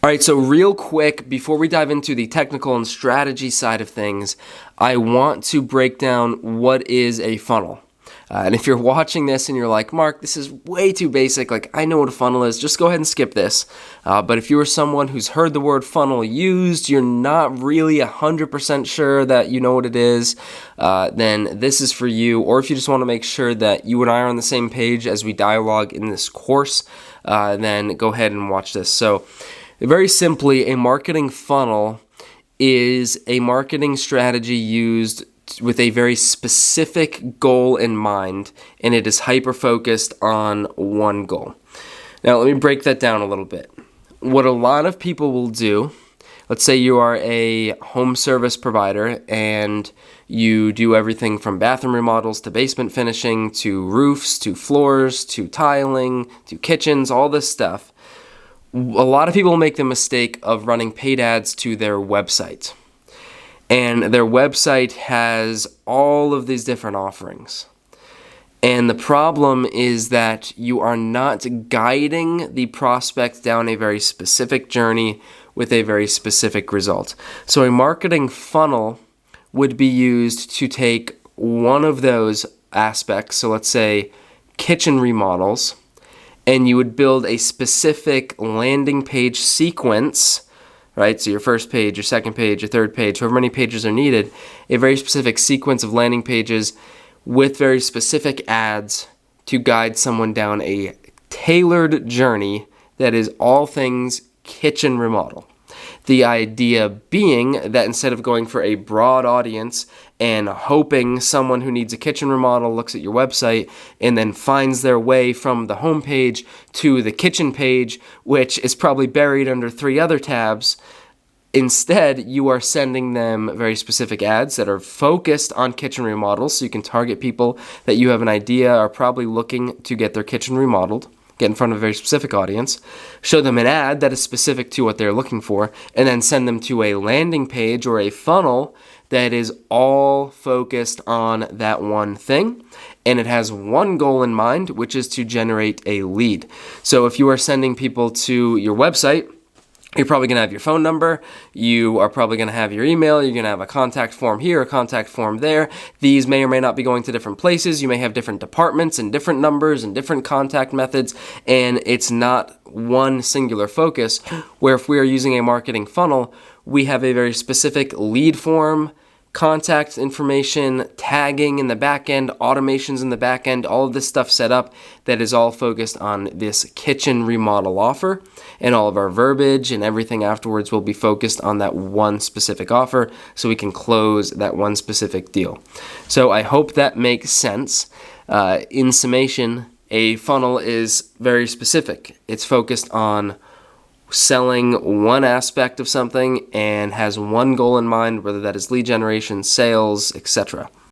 All right, so real quick, before we dive into the technical and strategy side of things, I want to break down what is a funnel. And if you're watching this and you're like, Mark, this is way too basic, like I know what a funnel is, just go ahead and skip this. But if you are someone who's heard the word funnel used, you're not really 100% sure that you know what it is, then this is for you. Or if you just want to make sure that you and I are on the same page as we dialogue in this course, then go ahead and watch this. So, very simply, a marketing funnel is a marketing strategy used with a very specific goal in mind, and it is hyper-focused on one goal. Now, let me break that down a little bit. What a lot of people will do, let's say you are a home service provider and you do everything from bathroom remodels to basement finishing to roofs to floors to tiling to kitchens, all this stuff. A lot of people make the mistake of running paid ads to their website. And their website has all of these different offerings. And the problem is that you are not guiding the prospect down a very specific journey with a very specific result. So a marketing funnel would be used to take one of those aspects, so let's say kitchen remodels, and you would build a specific landing page sequence, right? So your first page, your second page, your third page, however many pages are needed, a very specific sequence of landing pages with very specific ads to guide someone down a tailored journey that is all things kitchen remodel. The idea being that instead of going for a broad audience and hoping someone who needs a kitchen remodel looks at your website and then finds their way from the home page to the kitchen page, which is probably buried under 3 other tabs, instead you are sending them very specific ads that are focused on kitchen remodels, so you can target people that you have an idea are probably looking to get their kitchen remodeled. Get in front of a very specific audience, show them an ad that is specific to what they're looking for, and then send them to a landing page or a funnel that is all focused on that one thing. And it has one goal in mind, which is to generate a lead. So if you are sending people to your website, you're probably going to have your phone number, you are probably going to have your email, you're going to have a contact form here, a contact form there. These may or may not be going to different places. You may have different departments and different numbers and different contact methods, and it's not one singular focus, where if we are using a marketing funnel, we have a very specific lead form, contact information, tagging in the back end, automations in the back end, all of this stuff set up that is all focused on this kitchen remodel offer, and all of our verbiage and everything afterwards will be focused on that one specific offer so we can close that one specific deal. So I hope that makes sense. In summation, a funnel is very specific. It's focused on selling one aspect of something and has one goal in mind, whether that is lead generation, sales, etc.